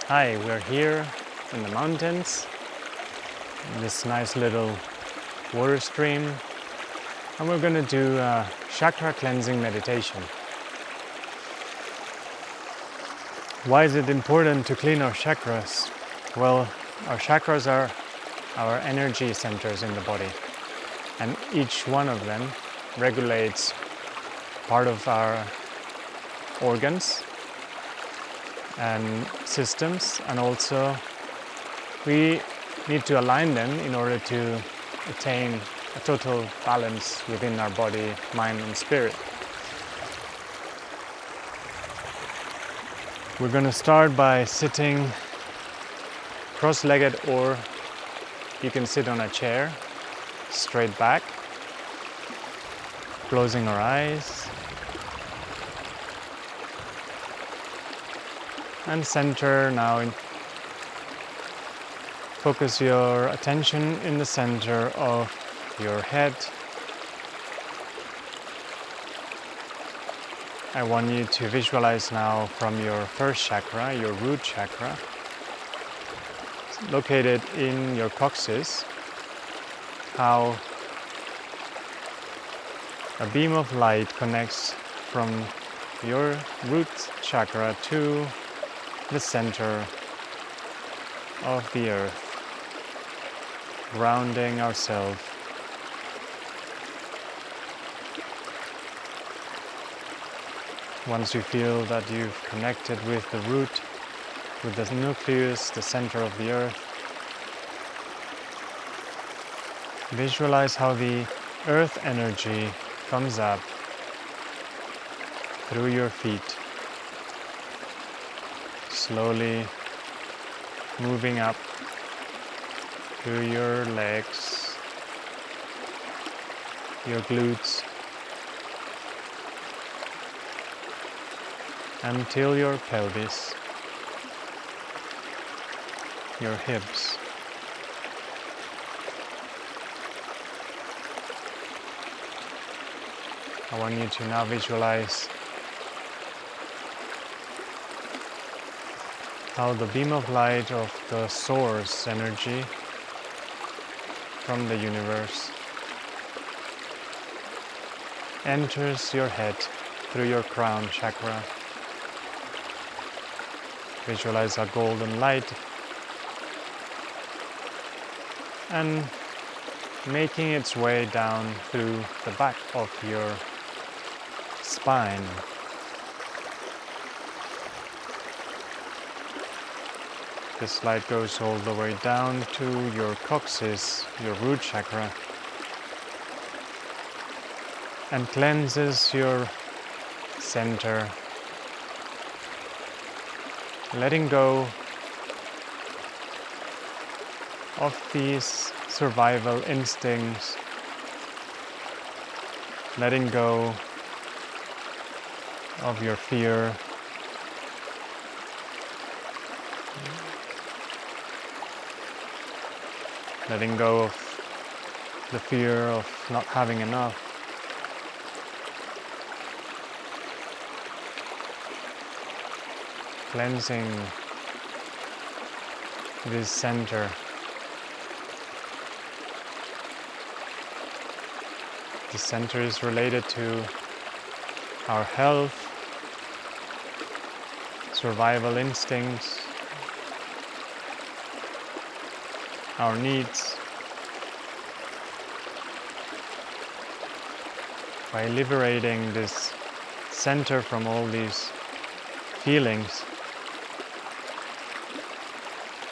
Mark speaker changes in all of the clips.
Speaker 1: Hi, we're here in the mountains, in this nice little water stream, and we're going to do a chakra cleansing meditation. Why is it important to clean our chakras? Well, our chakras are our energy centers in the body, and each one of them regulates part of our organs and systems, and also we need to align them in order to attain a total balance within our body, mind and spirit. We're going to start by sitting cross-legged, or you can sit on a chair straight back, closing our eyes, and center now. Focus your attention in the center of your head. I want you to visualize now from your first chakra, your root chakra, located in your coccyx, how a beam of light connects from your root chakra to the center of the earth, grounding ourselves. Once you feel that you've connected with the root, with the nucleus, the center of the earth, visualize how the earth energy comes up through your feet, slowly moving up through your legs, your glutes, until your pelvis, your hips. I want you to now visualize how the beam of light of the source energy from the universe enters your head through your crown chakra. Visualize a golden light and making its way down through the back of your spine. This light goes all the way down to your coccyx, your root chakra, and cleanses your center, letting go of these survival instincts, letting go of your fear, letting go of the fear of not having enough. Cleansing this center. The center is related to our health, survival instincts, our needs. By liberating this center from all these feelings,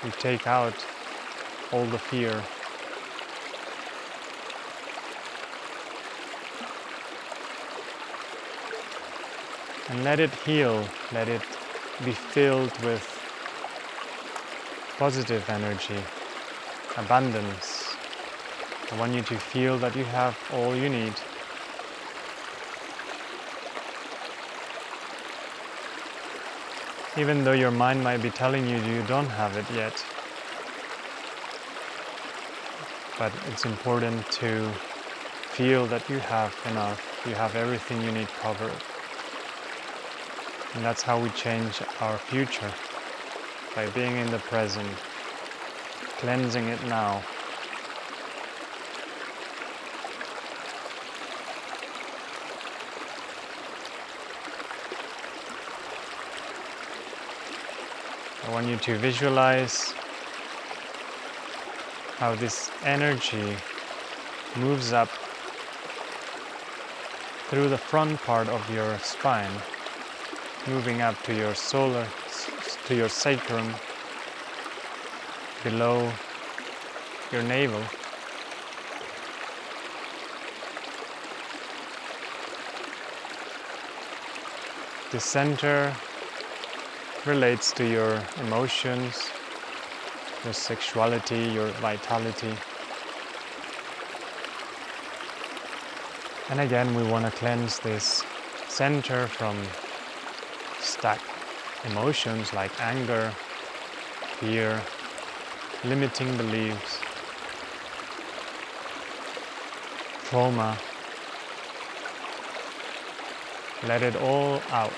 Speaker 1: we take out all the fear. And let it heal, let it be filled with positive energy, abundance. I want you to feel that you have all you need. Even though your mind might be telling you you don't have it yet. But it's important to feel that you have enough, you have everything you need covered. And that's how we change our future. by being in the present, cleansing it now. I want you to visualize how this energy moves up through the front part of your spine, moving up to your to your sacrum, below your navel. The center relates to your emotions, your sexuality, your vitality. And again, we want to cleanse this center from stuck emotions like anger, fear, limiting beliefs, trauma. Let it all out.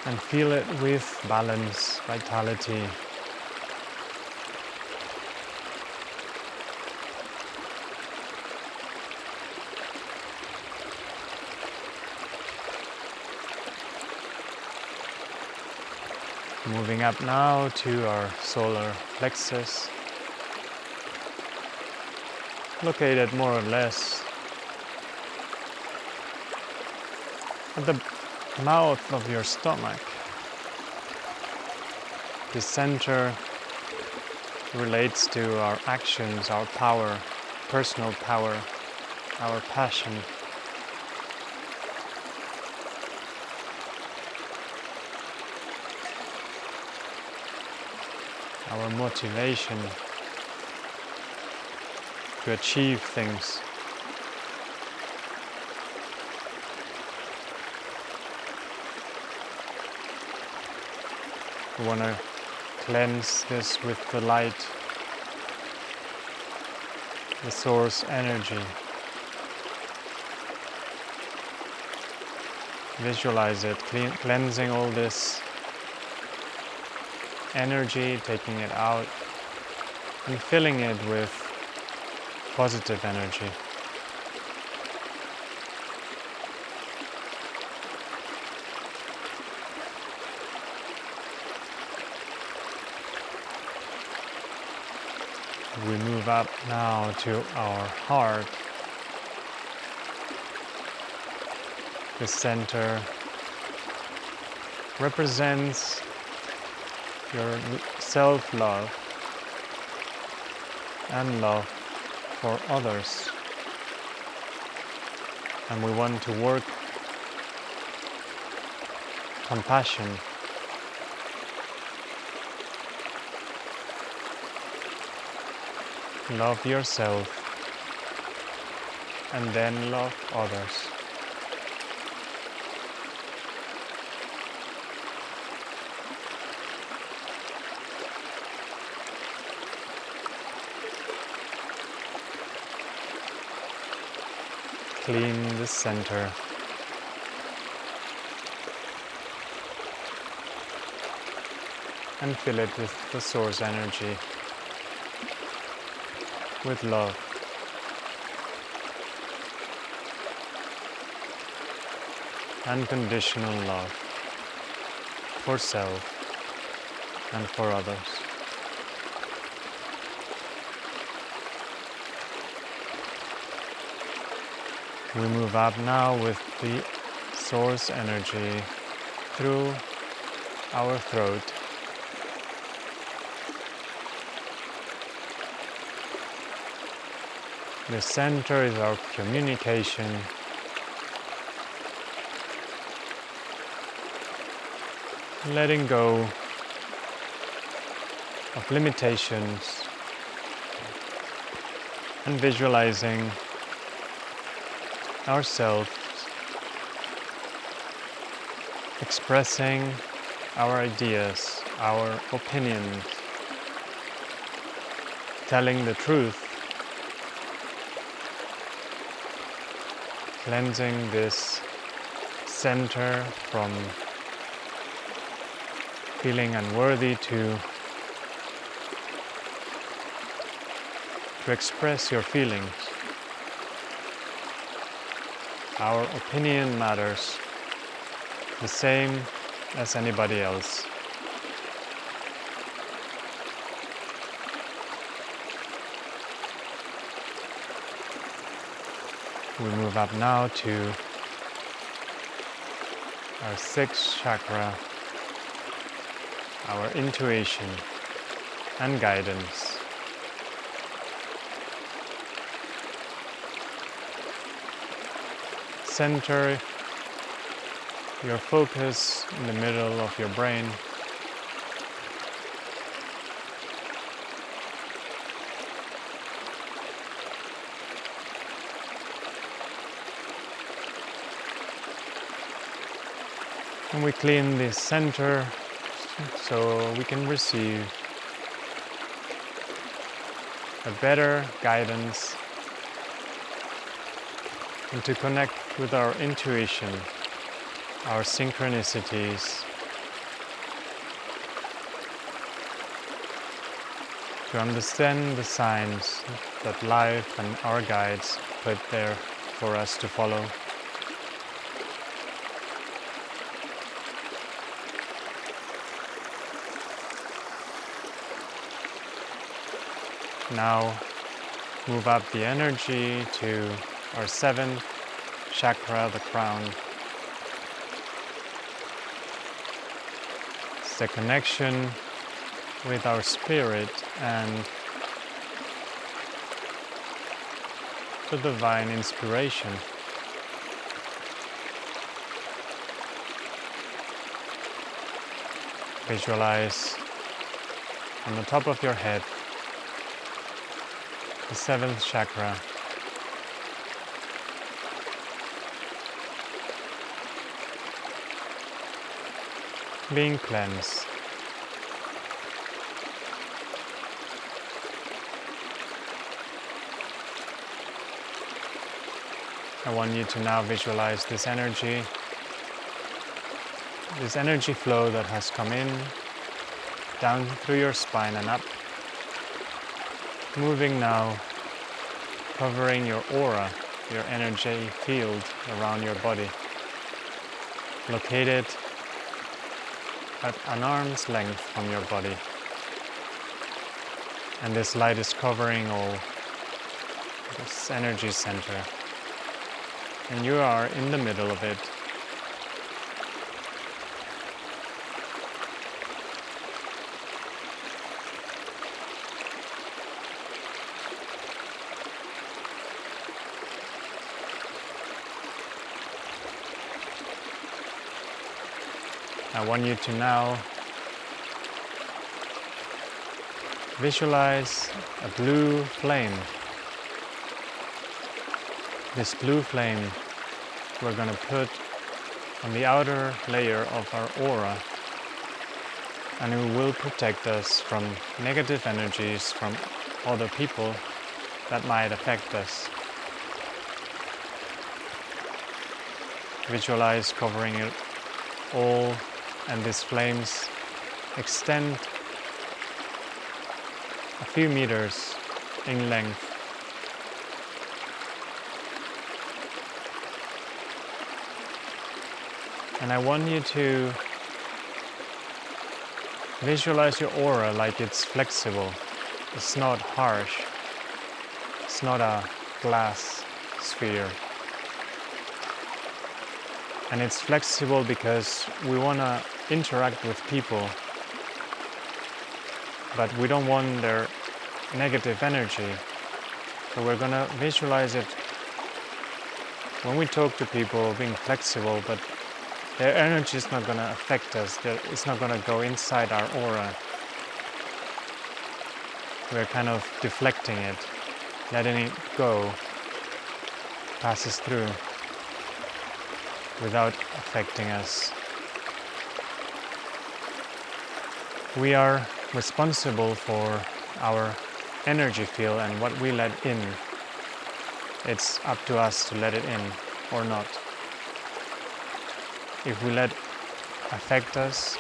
Speaker 1: And feel it with balance, vitality. Moving up now to our solar plexus, located more or less at the mouth of your stomach. The center relates to our actions, our power, personal power, our passion. Our motivation to achieve things. We want to cleanse this with the light, the source energy. Visualize it, cleansing all this energy, taking it out and filling it with positive energy. We move up now to our heart. The center represents your self-love and love for others. And we want to work compassion. Love yourself and then love others. Clean the center. And fill it with the source energy, with love. Unconditional love for self and for others. We move up now with the source energy through our throat. The center is our communication. Letting go of limitations and visualizing ourselves expressing our ideas, our opinions, telling the truth, cleansing this center, from feeling unworthy to express your feelings. Our opinion matters the same as anybody else. We move up now to our sixth chakra, our intuition and guidance. Center your focus in the middle of your brain. And we clean this center so we can receive a better guidance and to connect with our intuition, our synchronicities, to understand the signs that life and our guides put there for us to follow. Now move up the energy to our seventh chakra, the crown. It's the connection with our spirit and the divine inspiration. Visualize on the top of your head the seventh chakra. Being cleansed. I want you to now visualize this energy flow that has come in, down through your spine and up, moving now, covering your aura, your energy field around your body, located at an arm's length from your body. And this light is covering all this energy center. And you are in the middle of it. I want you to now visualize a blue flame. This blue flame we're going to put on the outer layer of our aura, and it will protect us from negative energies from other people that might affect us. Visualize covering it all, and these flames extend a few meters in length. And I want you to visualize your aura like it's flexible. It's not harsh. It's not a glass sphere. And it's flexible because we want to interact with people, but we don't want their negative energy. So we're going to visualize it when we talk to people, being flexible, but their energy is not going to affect us. It's not going to go inside our aura. We're kind of deflecting it, letting it go, passes through without affecting us. We are responsible for our energy field and what we let in. It's up to us to let it in or not. if we let affect us,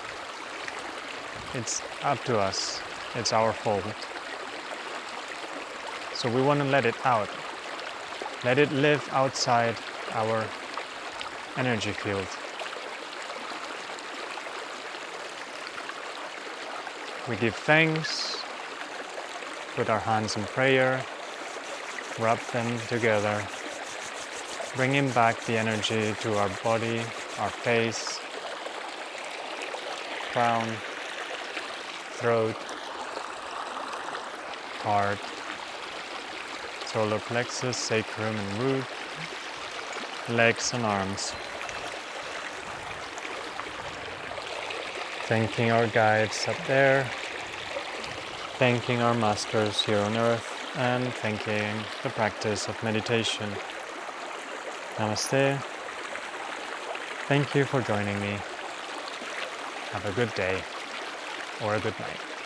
Speaker 1: it's up to us. It's our fault. So we want to let it out. Let it live outside our energy field. We give thanks, put our hands in prayer, rub them together, bringing back the energy to our body, our face, crown, throat, heart, solar plexus, sacrum and root, legs and arms. Thanking our guides up there, thanking our masters here on earth, and thanking the practice of meditation. Namaste. Thank you for joining me. Have a good day or a good night.